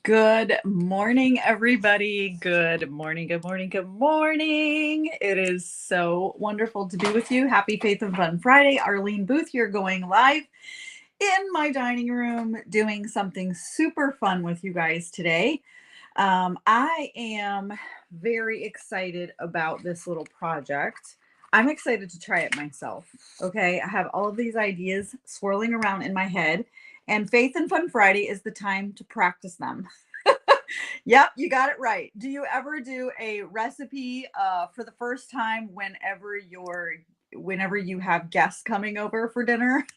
Good morning, everybody. Good morning, good morning, good morning. It is so wonderful to be with you. Happy Faith and Fun Friday. Arlene Booth here, going live in my dining room, doing something super fun with you guys today. I am very excited about this little project. I'm excited to try it myself. Okay, I have all of these ideas swirling around in my head, and Faith and Fun Friday is the time to practice them. Yep, you got it right. Do you ever do a recipe for the first time whenever you have guests coming over for dinner?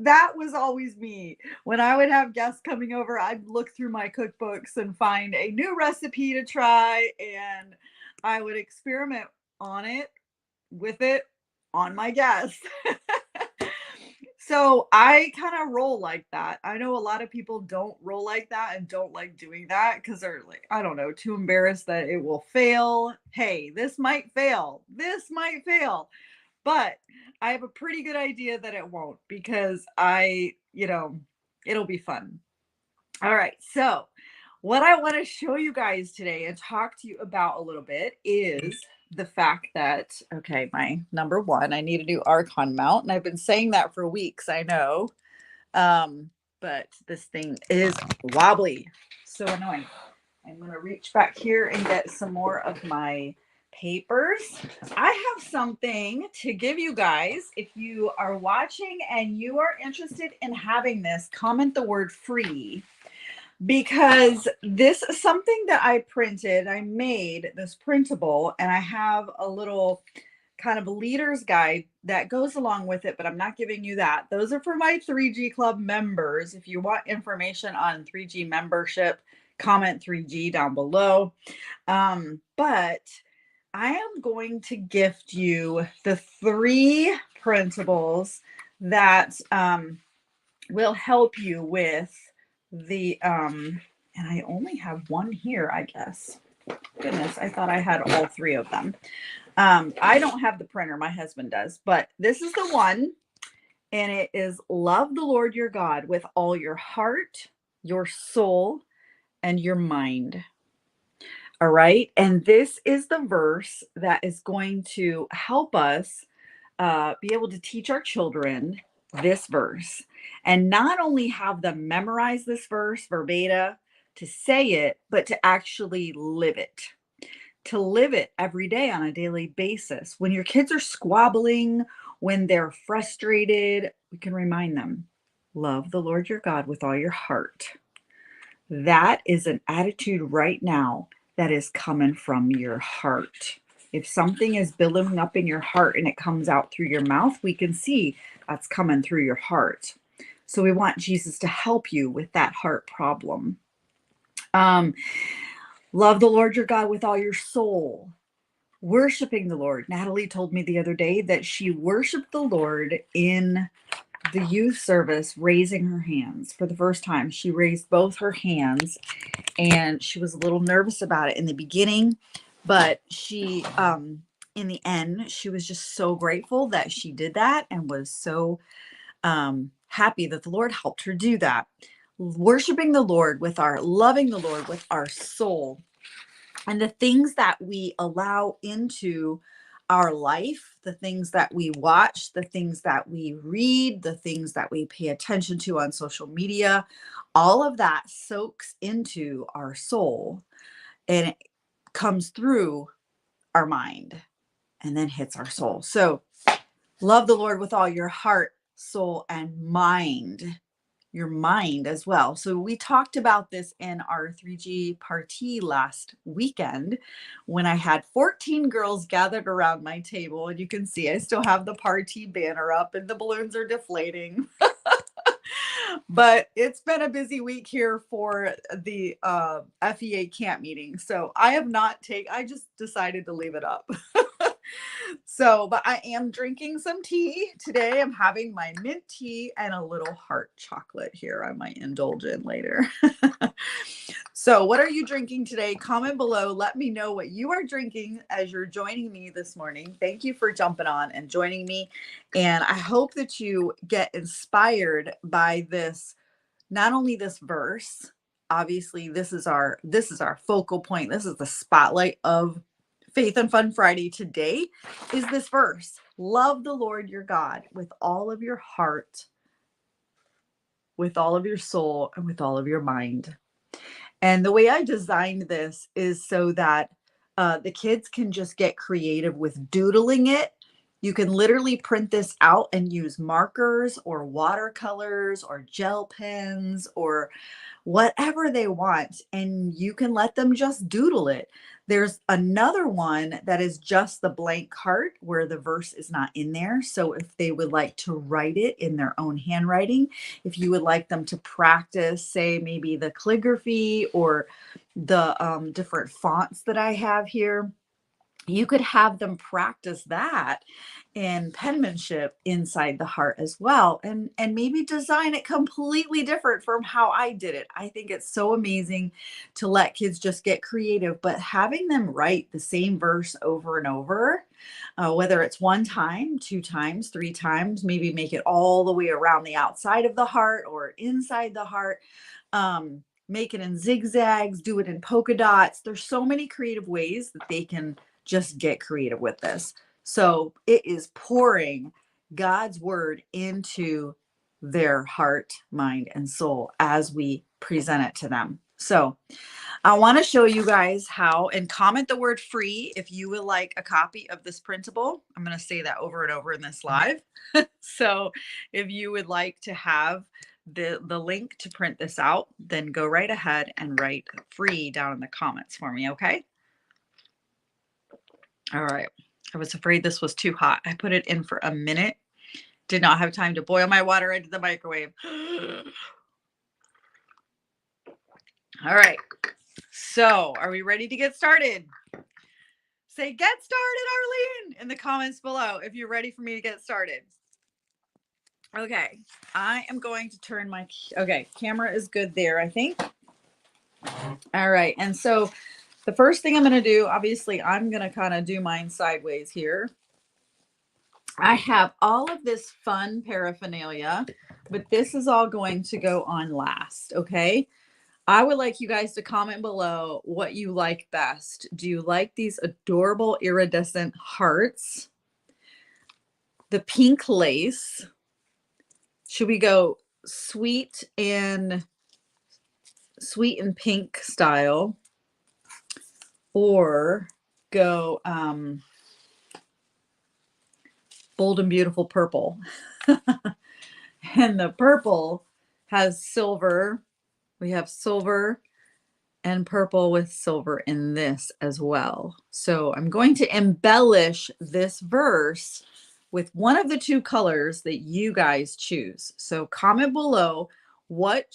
That was always me. When I would have guests coming over, I'd look through my cookbooks and find a new recipe to try, and I would experiment on it with it on my guests. So I kind of roll like that. I know a lot of people don't roll like that and don't like doing that because they're like, I don't know, too embarrassed that it will fail. Hey, this might fail. This might fail. But I have a pretty good idea that it won't because it'll be fun. All right. So, what I want to show you guys today and talk to you about a little bit is the fact that, okay, my number one, I need a new Archon mount. And I've been saying that for weeks, I know. But this thing is wobbly. So annoying. I'm going to reach back here and get some more of my papers. I have something to give you guys. If you are watching and you are interested in having this, comment the word free, because this is something that I printed. I made this printable, and I have a little kind of a leader's guide that goes along with it, but I'm not giving you that. Those are for my 3G Club members. If you want information on 3G membership, comment 3G down below. But I am going to gift you the 3 printables that will help you with the and I only have one here, I guess. Goodness, I thought I had all 3 of them. I don't have the printer, my husband does, but this is the one, and it is love the Lord your God with all your heart, your soul, and your mind. All right. And this is the verse that is going to help us be able to teach our children this verse, and not only have them memorize this verse verbatim to say it, but to actually live it. To live it every day on a daily basis. When your kids are squabbling, when they're frustrated, we can remind them, love the Lord your God with all your heart. That is an attitude right now that is coming from your heart. If something is building up in your heart and it comes out through your mouth, we can see that's coming through your heart. So we want Jesus to help you with that heart problem. Love the Lord your God with all your soul. Worshiping the Lord. Natalie told me the other day that she worshiped the Lord in the youth service, raising her hands for the first time. She raised both her hands, and she was a little nervous about it in the beginning, but she, in the end, she was just so grateful that she did that and was so happy that the Lord helped her do that. Worshiping the Lord loving the Lord with our soul. And the things that we allow into our life, the things that we watch, the things that we read, the things that we pay attention to on social media, all of that soaks into our soul, and it comes through our mind and then hits our soul. So love the Lord with all your heart, soul, and mind. Your mind as well. So we talked about this in our 3G party last weekend when I had 14 girls gathered around my table, and you can see I still have the party banner up and the balloons are deflating. But it's been a busy week here for the FEA camp meeting. So I just decided to leave it up. So, but I am drinking some tea today. I'm having my mint tea and a little heart chocolate here. I might indulge in later. So what are you drinking today? Comment below. Let me know what you are drinking as you're joining me this morning. Thank you for jumping on and joining me. And I hope that you get inspired by this, not only this verse, obviously this is our focal point. This is the spotlight of Faith and Fun Friday today, is this verse. Love the Lord your God with all of your heart, with all of your soul, and with all of your mind. And the way I designed this is so that the kids can just get creative with doodling it. You can literally print this out and use markers or watercolors or gel pens or whatever they want, and you can let them just doodle it. There's another one that is just the blank card where the verse is not in there. So if they would like to write it in their own handwriting, if you would like them to practice, say, maybe the calligraphy or the different fonts that I have here, you could have them practice that and penmanship inside the heart as well, and maybe design it completely different from how I did it. I think it's so amazing to let kids just get creative, but having them write the same verse over and over, whether it's one time, two times, three times, maybe make it all the way around the outside of the heart or inside the heart, make it in zigzags, do it in polka dots. There's so many creative ways that they can just get creative with this. So it is pouring God's word into their heart, mind, and soul as we present it to them. So I want to show you guys how, and comment the word free if you would like a copy of this printable. I'm going to say that over and over in this live. So if you would like to have the link to print this out, then go right ahead and write free down in the comments for me. Okay. All right. I was afraid this was too hot. I put it in for a minute. Did not have time to boil my water into the microwave. All right. So are we ready to get started? Say, get started, Arlene, in the comments below if you're ready for me to get started. Okay. I am going to turn my, okay, camera is good there, I think. All right. And so the first thing I'm going to do, obviously, I'm going to kind of do mine sideways here. I have all of this fun paraphernalia, but this is all going to go on last, okay? I would like you guys to comment below what you like best. Do you like these adorable iridescent hearts? The pink lace? Should we go sweet and pink style? Or go bold and beautiful purple? And the purple has silver. We have silver and purple with silver in this as well. So I'm going to embellish this verse with one of the two colors that you guys choose. So comment below what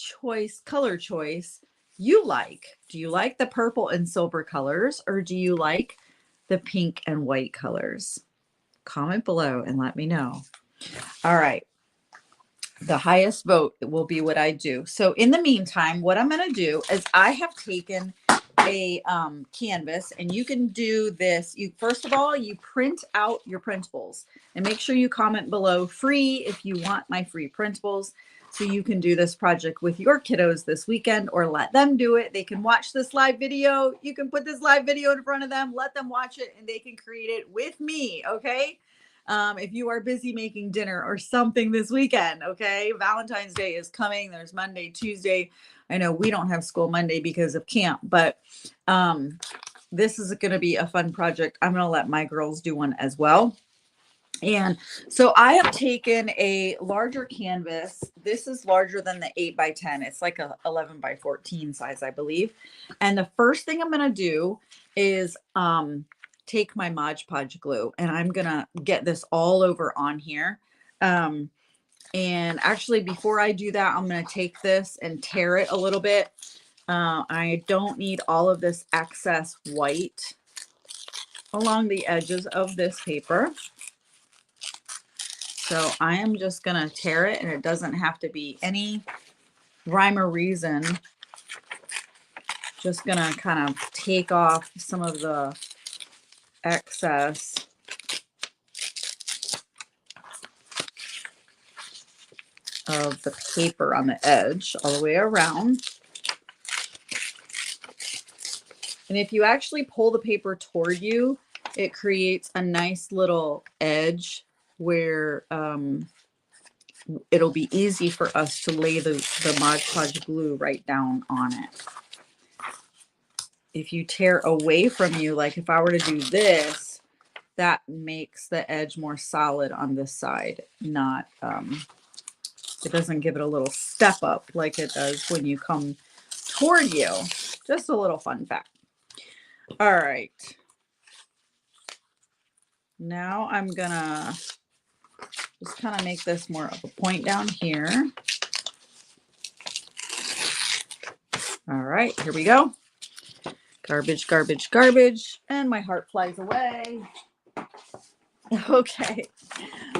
color choice you like. Do you like the purple and silver colors, or do you like the pink and white colors? Comment below and let me know. All right. The highest vote will be what I do. So in the meantime, what I'm going to do is I have taken a canvas, and you can do this. You, first of all, you print out your printables, and make sure you comment below free if you want my free printables, so you can do this project with your kiddos this weekend, or let them do it. They can watch this live video. You can put this live video in front of them, let them watch it, and they can create it with me. Okay. If you are busy making dinner or something this weekend, okay? Valentine's Day is coming. There's Monday, Tuesday. I know we don't have school Monday because of camp, but this is going to be a fun project. I'm going to let my girls do one as well. And so I have taken a larger canvas. This is larger than the 8x10. It's like a 11x14 size, I believe. And the first thing I'm going to do is take my Mod Podge glue, and I'm going to get this all over on here. And actually, before I do that, I'm going to take this and tear it a little bit. I don't need all of this excess white along the edges of this paper. So I am just going to tear it, and it doesn't have to be any rhyme or reason. Just going to kind of take off some of the excess of the paper on the edge all the way around. And if you actually pull the paper toward you, it creates a nice little edge where it'll be easy for us to lay the Mod Podge glue right down on it. If you tear away from you, like if I were to do this, that makes the edge more solid on this side, not, it doesn't give it a little step up like it does when you come toward you. Just a little fun fact. All right. Now I'm gonna just kind of make this more of a point down here. All right, here we go. Garbage, garbage, garbage. And my heart flies away. Okay.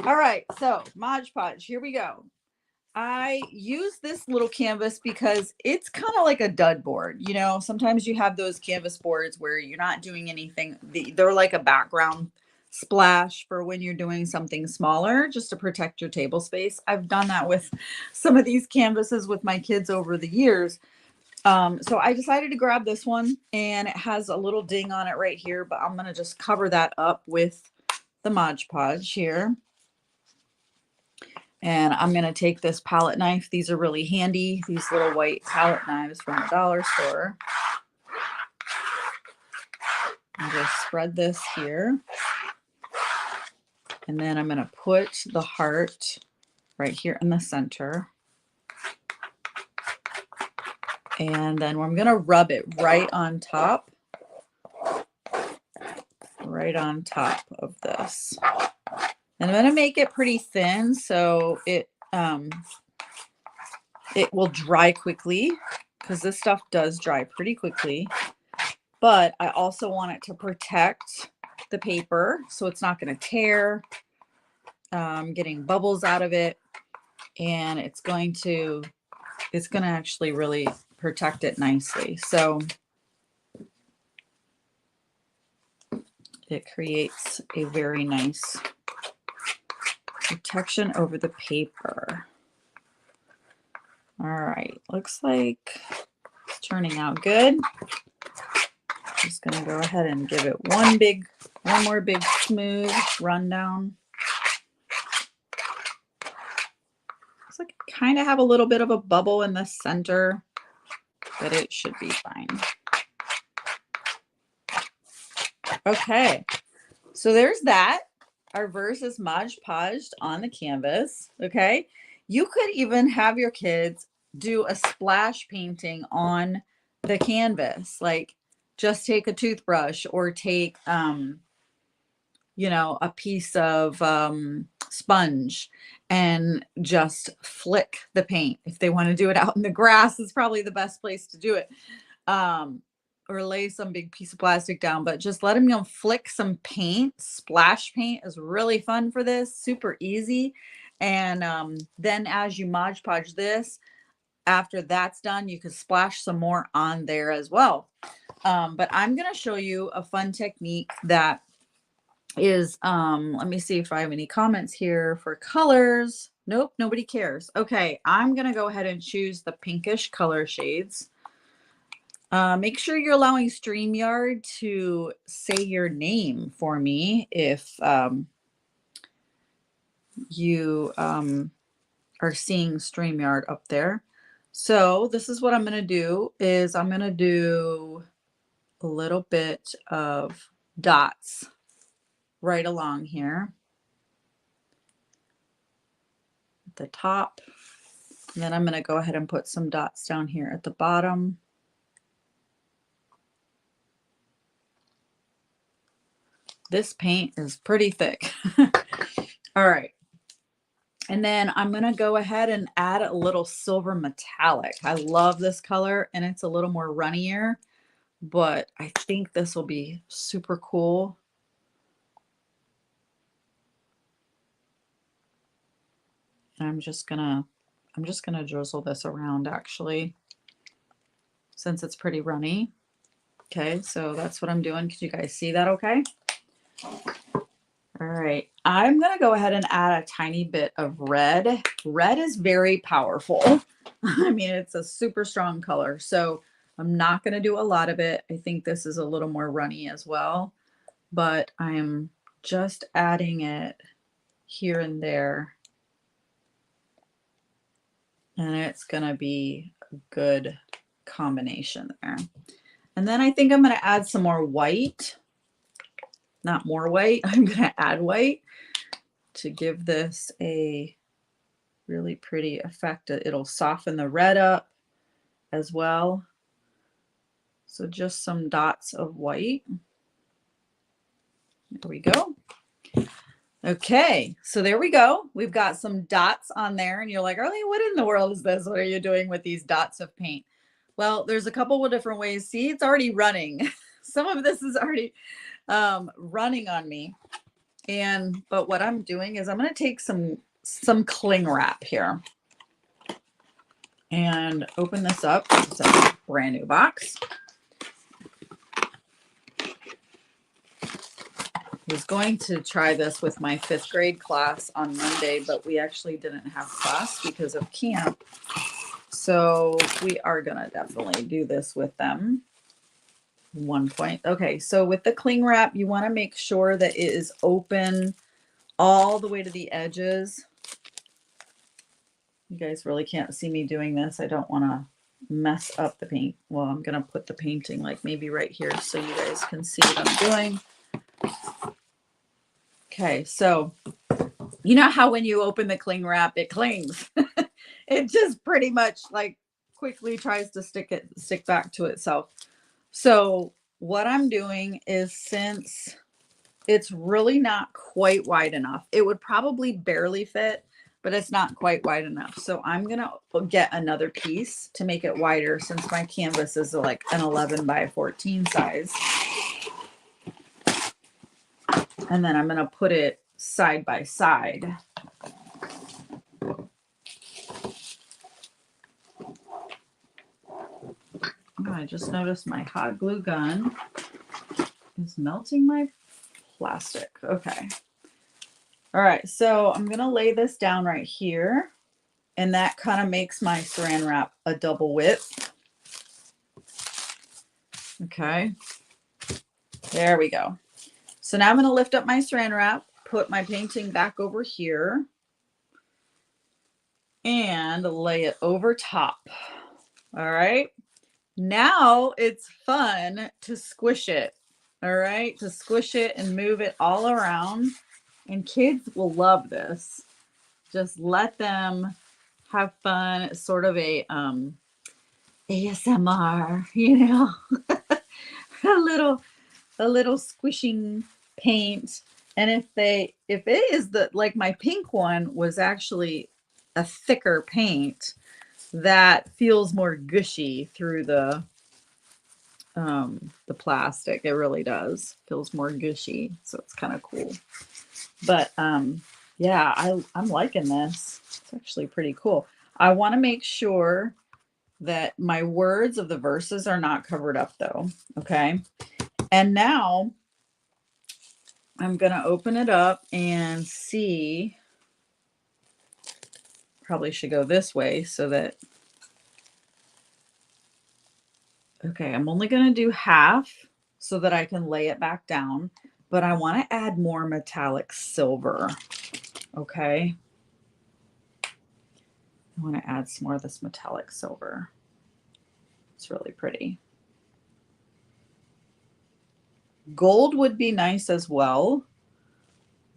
All right, so Mod Podge, here we go. I use this little canvas because it's kind of like a dud board. You know, sometimes you have those canvas boards where you're not doing anything. They're like a background splash for when you're doing something smaller, just to protect your table space. I've done that with some of these canvases with my kids over the years. So I decided to grab this one, and it has a little ding on it right here, but I'm going to just cover that up with the Mod Podge here. And I'm going to take this palette knife. These are really handy. These little white palette knives from the dollar store. And just spread this here. And then I'm going to put the heart right here in the center. And then I'm going to rub it right on top of this. And I'm going to make it pretty thin so it will dry quickly, because this stuff does dry pretty quickly. But I also want it to protect the paper so it's not going to tear, getting bubbles out of it, and it's going to actually really protect it nicely. So it creates a very nice protection over the paper. All right, looks like it's turning out good. Just gonna go ahead and give it one more big smooth rundown. Looks like I kind of have a little bit of a bubble in the center, but it should be fine. Okay, so there's that. Our verse is Mod Podged on the canvas. Okay, you could even have your kids do a splash painting on the canvas, like just take a toothbrush or take you know, a piece of sponge and just flick the paint. If they want to do it out in the grass, is probably the best place to do it. Or lay some big piece of plastic down, but just let them, flick some paint. Splash paint is really fun for this, super easy. And then as you Mod Podge this, after that's done, you can splash some more on there as well. But I'm going to show you a fun technique that is, let me see if I have any comments here for colors. Nope, nobody cares. Okay, I'm going to go ahead and choose the pinkish color shades. Make sure you're allowing StreamYard to say your name for me if you are seeing StreamYard up there. So this is what I'm going to do is I'm going to do a little bit of dots right along here at the top. And then I'm going to go ahead and put some dots down here at the bottom. This paint is pretty thick. All right. And then I'm going to go ahead and add a little silver metallic. I love this color, and it's a little more runnier, but I think this will be super cool. And I'm just gonna drizzle this around, actually, since it's pretty runny. Okay, so that's what I'm doing. Can you guys see that okay? All right, I'm going to go ahead and add a tiny bit of red. Red is very powerful. I mean, it's a super strong color. So I'm not going to do a lot of it. I think this is a little more runny as well, but I'm just adding it here and there. And it's going to be a good combination there. And then I think I'm going to add some more white, not more white. I'm going to add white to give this a really pretty effect. It'll soften the red up as well. So just some dots of white. There we go. Okay, so there we go. We've got some dots on there and you're like, Arlene, what in the world is this? What are you doing with these dots of paint? Well, there's a couple of different ways. See, it's already running. Some of this is already running on me. But what I'm doing is I'm going to take some cling wrap here and open this up. It's a brand new box. I was going to try this with my 5th grade class on Monday, but we actually didn't have class because of camp. So we are going to definitely do this with them. One point. Okay, so with the cling wrap, you want to make sure that it is open all the way to the edges. You guys really can't see me doing this. I don't want to mess up the paint. Well, I'm going to put the painting like maybe right here so you guys can see what I'm doing. Okay, so you know how when you open the cling wrap, it clings. It just pretty much like quickly tries to stick back to itself. So what I'm doing is, since it's really not quite wide enough, it would probably barely fit, but it's not quite wide enough. So I'm going to get another piece to make it wider, since my canvas is like an 11 by 14 size. And then I'm going to put it side by side. Oh, I just noticed my hot glue gun is melting my plastic. Okay. All right. So I'm going to lay this down right here. And that kind of makes my saran wrap a double width. Okay. There we go. So now I'm going to lift up my saran wrap, put my painting back over here, and lay it over top. All right. Now it's fun to squish it. All right. To squish it and move it all around. And kids will love this. Just let them have fun. It's sort of a ASMR, you know, a little squishing paint. And if it is like my pink one was actually a thicker paint that feels more gushy through the plastic. It really does. Feels more gushy. So it's kind of cool. But yeah, I'm liking this. It's actually pretty cool. I want to make sure that my words of the verses are not covered up though. Okay. And now I'm going to open it up and see. Probably should go this way so that, okay, I'm only going to do half so that I can lay it back down, but I want to add more metallic silver. Okay. I want to add some more of this metallic silver. It's really pretty. Gold would be nice as well,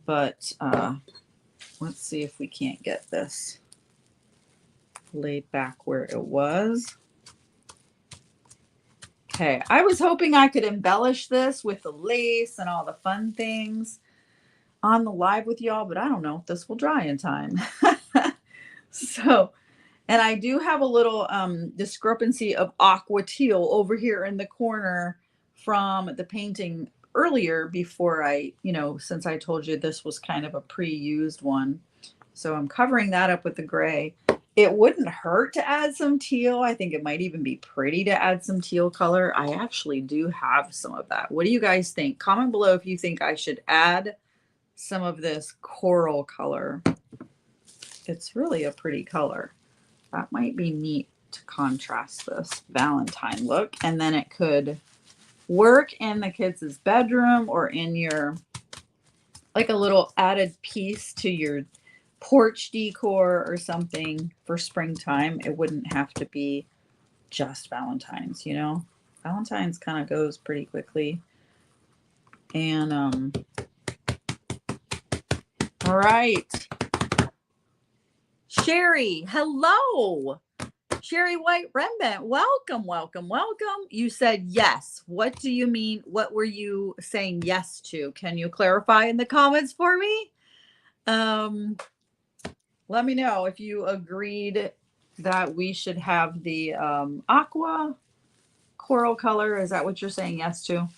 but let's see if we can't get this laid back where it was. Okay, I was hoping I could embellish this with the lace and all the fun things on the live with y'all, but I don't know if this will dry in time. So, and I do have a little discrepancy of aqua teal over here in the corner from the painting earlier before I, since I told you this was kind of a pre-used one. So I'm covering that up with the gray. It wouldn't hurt to add some teal. I think it might even be pretty to add some teal color. I actually do have some of that. What do you guys think? Comment below if you think I should add some of this coral color. It's really a pretty color. That might be neat to contrast this Valentine look. And then it could work in the kids' bedroom or in your, like a little added piece to your porch decor or something for springtime. It wouldn't have to be just Valentine's, you know? Valentine's kind of goes pretty quickly. And all right. Sherry, hello. Sherry White Rembent, welcome, welcome, welcome. You said yes. What do you mean? What were you saying yes to? Can you clarify in the comments for me? Let me know if you agreed that we should have the aqua coral color. Is that what you're saying yes to?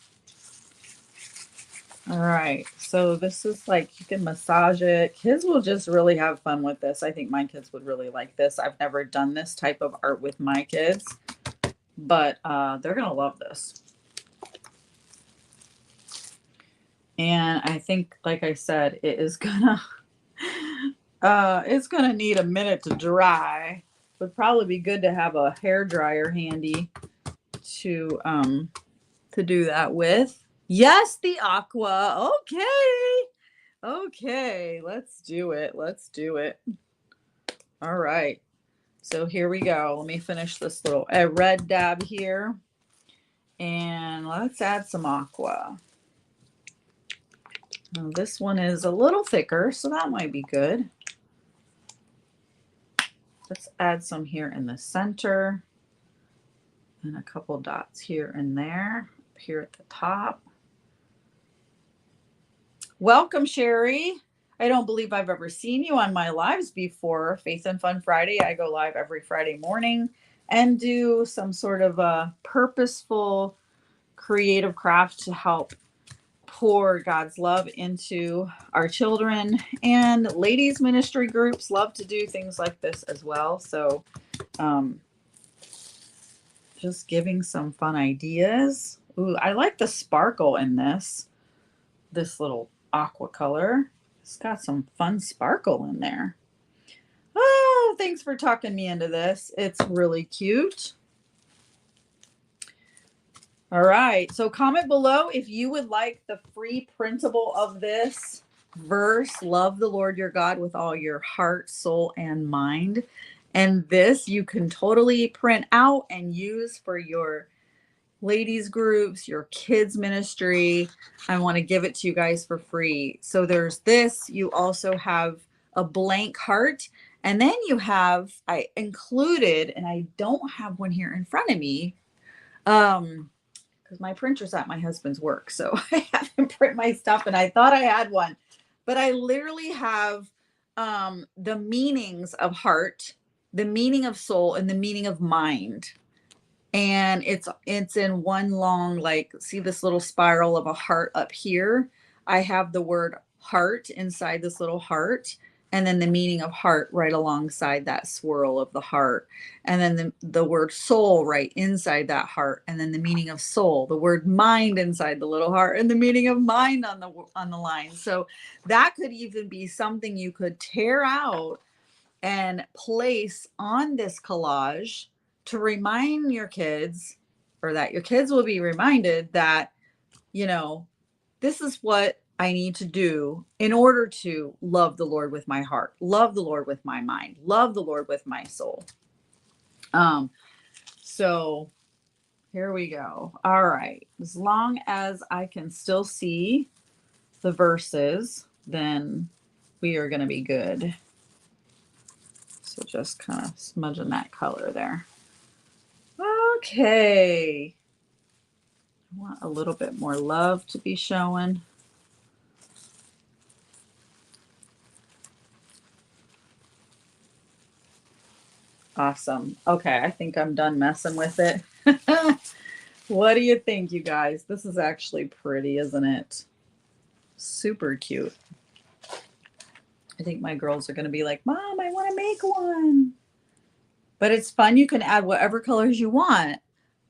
All right. So this is like, you can massage it. Kids will just really have fun with this. I think my kids would really like this. I've never done this type of art with my kids, but they're going to love this. And I think, like I said, it is gonna it's gonna need a minute to dry. Would probably be good to have a hair dryer handy to do that with. Yes, the aqua. Okay, let's do it. Let's do it. All right. So here we go. Let me finish this little red dab here. And let's add some aqua. Now, this one is a little thicker, so that might be good. Let's add some here in the center. And a couple dots here and there, up here at the top. Welcome, Sherry. I don't believe I've ever seen you on my lives before. Faith and Fun Friday. I go live every Friday morning and do some sort of a purposeful creative craft to help pour God's love into our children. And ladies ministry groups love to do things like this as well. So just giving some fun ideas. Ooh, I like the sparkle in this little aqua color. It's got some fun sparkle in there. Oh, thanks for talking me into this. It's really cute. All right. So comment below if you would like the free printable of this verse, love the Lord your God with all your heart, soul, and mind. And this you can totally print out and use for your ladies groups, your kids ministry. I want to give it to you guys for free. So there's this. You also have a blank heart. And then you have, I included, and I don't have one here in front of me, because my printer's at my husband's work. So I haven't print my stuff, and I thought I had one. But I literally have the meanings of heart, the meaning of soul, and the meaning of mind. And it's in one long, like, see this little spiral of a heart up here? I have the word heart inside this little heart, and then the meaning of heart right alongside that swirl of the heart. And then the word soul right inside that heart, and then the meaning of soul, the word mind inside the little heart, and the meaning of mind on the line. So that could even be something you could tear out and place on this collage to remind your kids, or that your kids will be reminded that, you know, this is what I need to do in order to love the Lord with my heart, love the Lord with my mind, love the Lord with my soul. So here we go. All right. As long as I can still see the verses, then we are going to be good. So just kind of smudging that color there. Okay. I want a little bit more love to be showing. Awesome. Okay, I think I'm done messing with it. What do you think, you guys? This is actually pretty, isn't it? Super cute. I think my girls are going to be like, Mom, I want to make one. But it's fun. You can add whatever colors you want.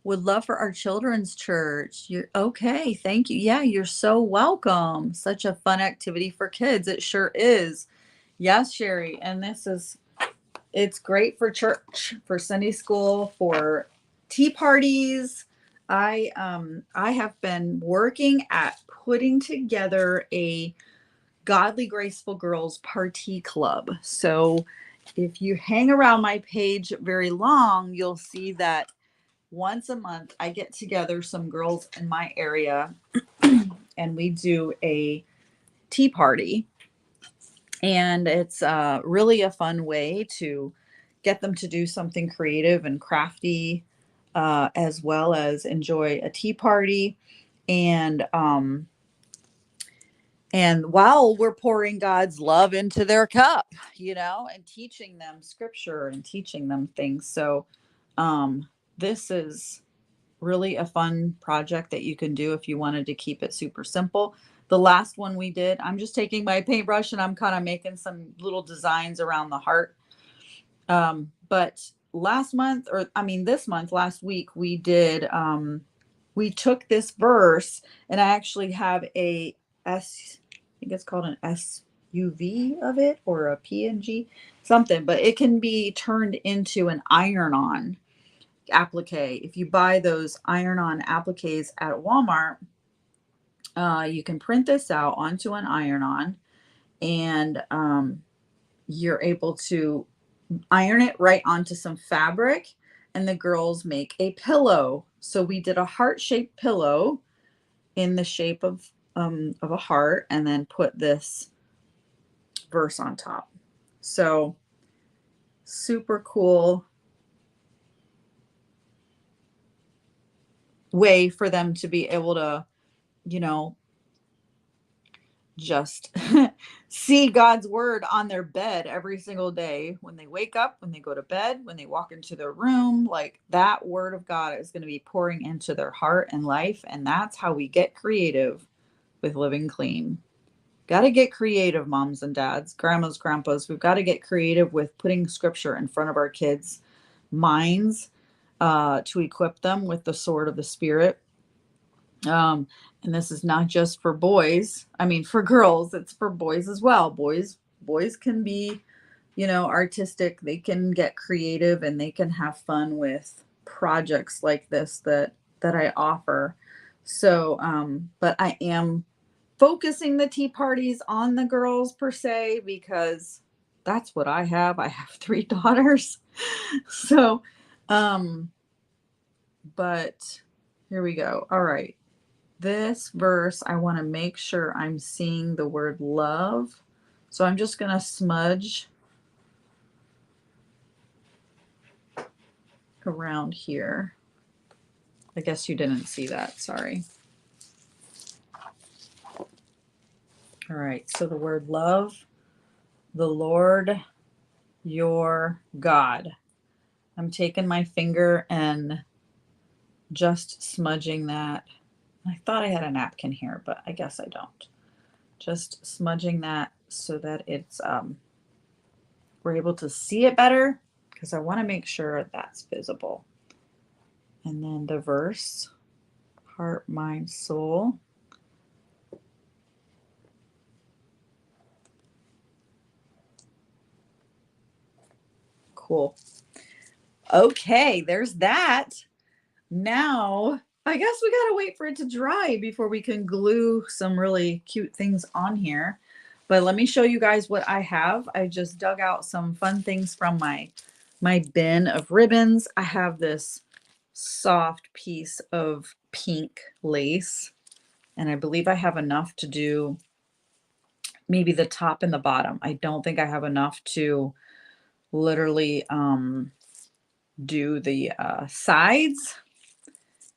Would love for our children's church. You're okay. Thank you. Yeah, you're so welcome. Such a fun activity for kids. It sure is. Yes, Sherry. And this is It's great for church, for Sunday school, for tea parties. I have been working at putting together a Godly Graceful Girls Party Club. So if you hang around my page very long, you'll see that once a month I get together some girls in my area and we do a tea party. And it's really a fun way to get them to do something creative and crafty, as well as enjoy a tea party. And and while we're pouring God's love into their cup, and teaching them scripture and teaching them things. So this is really a fun project that you can do if you wanted to keep it super simple. The last one we did, I'm just taking my paintbrush and I'm kind of making some little designs around the heart. But last month, or I mean, this month, last week, we took this verse and I actually have I think it's called an SUV of it or a PNG, something, but it can be turned into an iron on applique. If you buy those iron-on appliques at Walmart, you can print this out onto an iron-on, and you're able to iron it right onto some fabric, and the girls make a pillow. So we did a heart-shaped pillow in the shape of a heart, and then put this verse on top. So super cool way for them to be able to, just see God's word on their bed every single day when they wake up, when they go to bed, when they walk into their room. Like, that word of God is going to be pouring into their heart and life. And that's how we get creative with living clean. Got to get creative, moms and dads, grandmas, grandpas. We've got to get creative with putting scripture in front of our kids' minds, to equip them with the sword of the Spirit. And this is not just for boys. I mean, for girls, it's for boys as well. Boys can be, artistic. They can get creative and they can have fun with projects like this that I offer. So, but I am focusing the tea parties on the girls per se, because that's what I have. I have 3 daughters. So, but here we go. All right. This verse, I want to make sure I'm seeing the word love. So I'm just going to smudge around here. I guess you didn't see that. Sorry. All right. So the word love, the Lord, your God. I'm taking my finger and just smudging that. I thought I had a napkin here, but I guess I don't. Just smudging that so that it's we're able to see it better, because I want to make sure that's visible. And then the verse, heart, mind, soul. Cool. Okay, there's that. Now, I guess we got to wait for it to dry before we can glue some really cute things on here. But let me show you guys what I have. I just dug out some fun things from my bin of ribbons. I have this soft piece of pink lace, and I believe I have enough to do maybe the top and the bottom. I don't think I have enough to literally do the sides.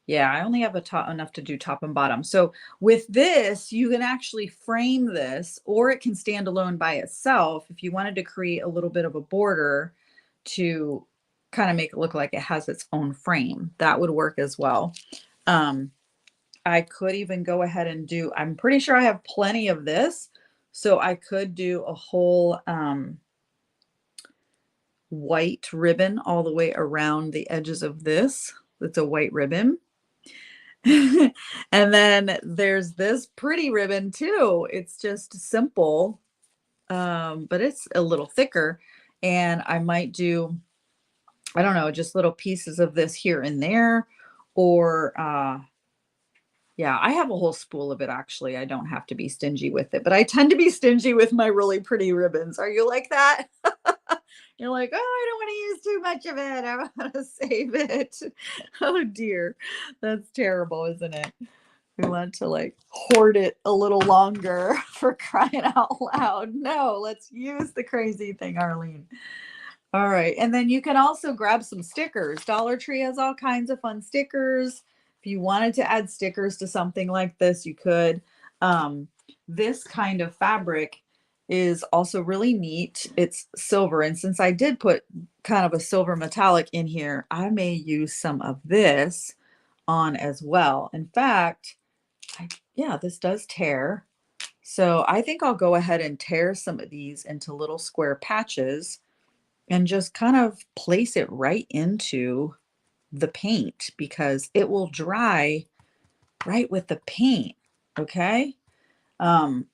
Yeah, I only have enough to do top and bottom. So with this, you can actually frame this, or it can stand alone by itself if you wanted to create a little bit of a border to kind of make it look like it has its own frame. That would work as well. I could even go ahead and do, I'm pretty sure I have plenty of this, so I could do a whole white ribbon all the way around the edges of this. It's a white ribbon. And then there's this pretty ribbon too. It's just simple, but it's a little thicker. And I might do, I don't know, just little pieces of this here and there. Or yeah, I have a whole spool of it actually. I don't have to be stingy with it, but I tend to be stingy with my really pretty ribbons. Are you like that? You're like, oh, I don't want to use too much of it. I want to save it. Oh dear. That's terrible, isn't it? We want to like hoard it a little longer for crying out loud. No, let's use the crazy thing, Arlene. All right. And then you can also grab some stickers. Dollar Tree has all kinds of fun stickers. If you wanted to add stickers to something like this, you could. Um, this kind of fabric is also really neat. It's silver. And since I did put kind of a silver metallic in here, I may use some of this on as well. In fact, yeah, this does tear. So I think I'll go ahead and tear some of these into little square patches and just kind of place it right into the paint because it will dry right with the paint. Okay. Um,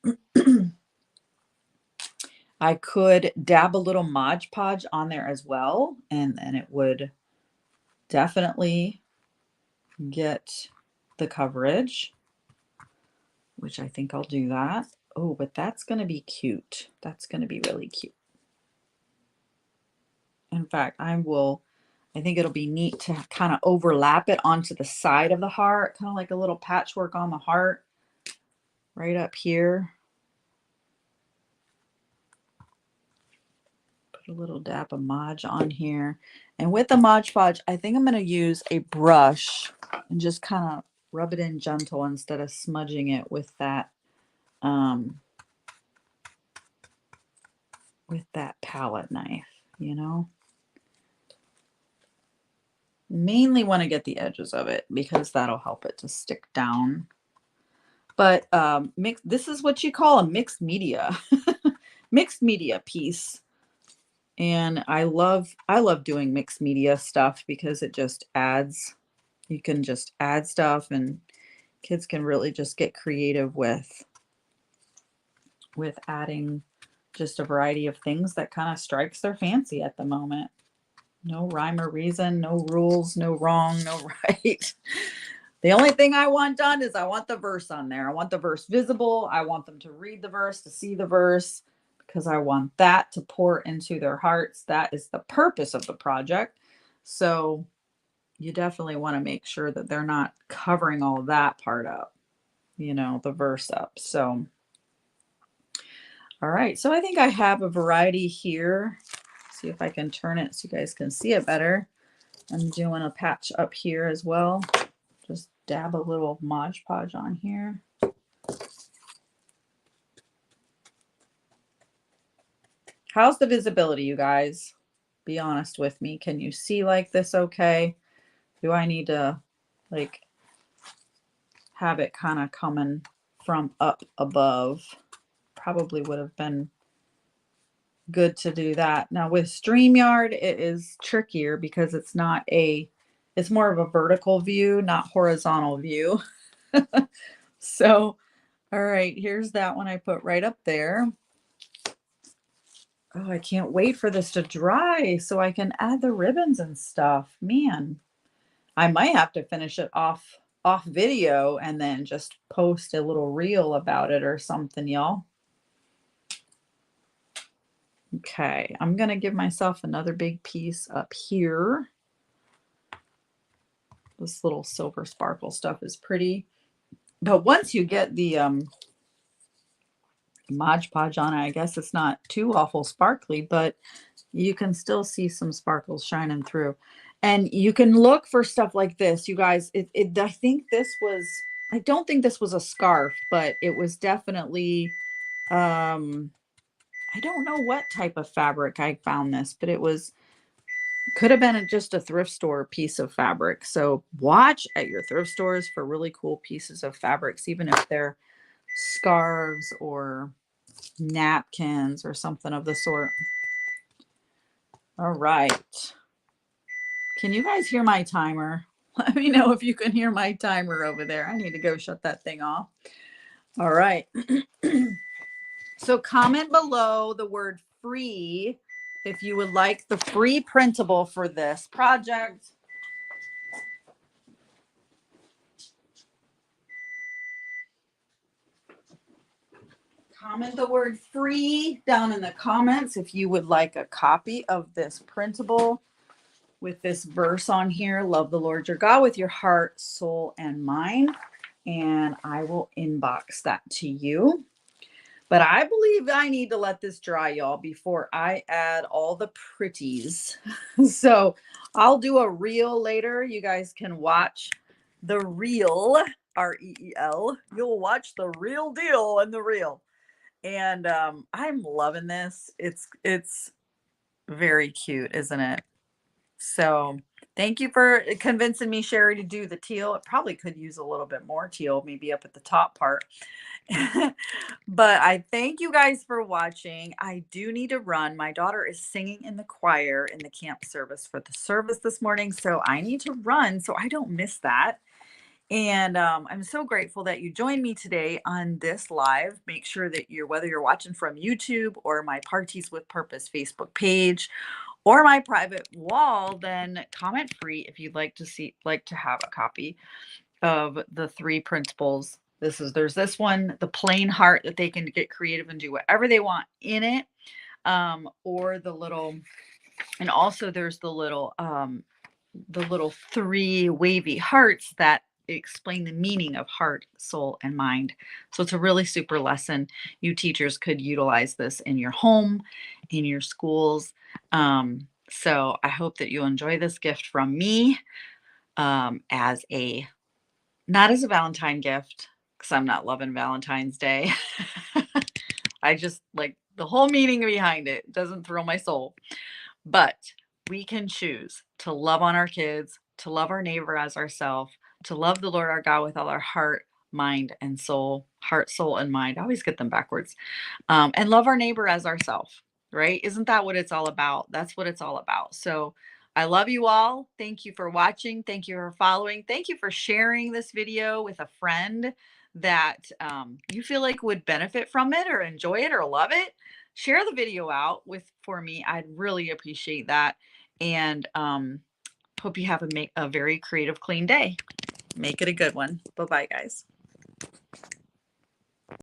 I could dab a little Mod Podge on there as well, and then it would definitely get the coverage, which I think I'll do that. Oh, but that's going to be cute. That's going to be really cute. In fact, I think it'll be neat to kind of overlap it onto the side of the heart, kind of like a little patchwork on the heart right up here. Put a little dab of Mod on here. And with the Mod Podge, I think I'm going to use a brush and just kind of rub it in gentle instead of smudging it with that palette knife, you know. Mainly want to get the edges of it because that'll help it to stick down. But this is what you call a mixed media mixed media piece. And I love doing mixed media stuff because it just adds, you can just add stuff and kids can really just get creative with adding just a variety of things that kind of strikes their fancy at the moment. No rhyme or reason, no rules, no wrong, no right. The only thing I want done is I want the verse on there. I want the verse visible. I want them to read the verse, to see the verse, because I want that to pour into their hearts. That is the purpose of the project. So you definitely want to make sure that they're not covering all that part up, you know, the verse up. So, all right. So I think I have a variety here. See if I can turn it so you guys can see it better. I'm doing a patch up here as well. Just dab a little Mod Podge on here. How's the visibility, you guys? Be honest with me. Can you see like this okay? Do I need to like have it kind of coming from up above? Probably would have been good to do that. Now with StreamYard, it is trickier because it's more of a vertical view, not horizontal view. So, all right, here's that one I put right up there. Oh, I can't wait for this to dry so I can add the ribbons and stuff. Man, I might have to finish it off video and then just post a little reel about it or something, y'all. Okay, I'm going to give myself another big piece up here. This little silver sparkle stuff is pretty. But once you get the Mod Podge on it, I guess it's not too awful sparkly, but you can still see some sparkles shining through. And you can look for stuff like this, you guys. I think this was, I don't think this was a scarf, but it was definitely, I don't know what type of fabric I found this, but it could have been just a thrift store piece of fabric. So watch at your thrift stores for really cool pieces of fabrics, even if they're scarves or napkins or something of the sort. All right. Can you guys hear my timer? Let me know if you can hear my timer over there. I need to go shut that thing off. All right. So comment below the word free if you would like the free printable for this project. Comment the word free down in the comments if you would like a copy of this printable with this verse on here. Love the Lord your God with your heart, soul, and mind. And I will inbox that to you. But I believe I need to let this dry, y'all, before I add all the pretties. So I'll do a reel later. You guys can watch the reel, REEL. You'll watch the real deal and the reel. And I'm loving this. It's very cute, isn't it? So thank you for convincing me, Sherry, to do the teal. It probably could use a little bit more teal, maybe up at the top part. But I thank you guys for watching. I do need to run. My daughter is singing in the choir in the camp service for the service this morning. So I need to run so I don't miss that. And I'm so grateful that you joined me today on this live. Make sure that whether you're watching from YouTube or my Parties with Purpose Facebook page or my private wall, then comment free if you'd like to have a copy of the 3 printables. There's this one, the plain heart, that they can get creative and do whatever they want in it. Or the little, and also there's the little 3 wavy hearts that explain the meaning of heart, soul, and mind. So it's a really super lesson. You teachers could utilize this in your home, in your schools. So I hope that you'll enjoy this gift from me, as a not as a Valentine gift, because I'm not loving Valentine's Day. I just like the whole meaning behind it. Doesn't thrill my soul. But we can choose to love on our kids, to love our neighbor as ourselves, to love the Lord our God with all our heart, mind, and soul. Heart, soul, and mind. I always get them backwards. And love our neighbor as ourselves, right? Isn't that what it's all about? That's what it's all about. So I love you all. Thank you for watching. Thank you for following. Thank you for sharing this video with a friend that you feel like would benefit from it or enjoy it or love it. Share the video out for me. I'd really appreciate that. And hope you have a very creative, clean day. Make it a good one. Bye-bye, guys.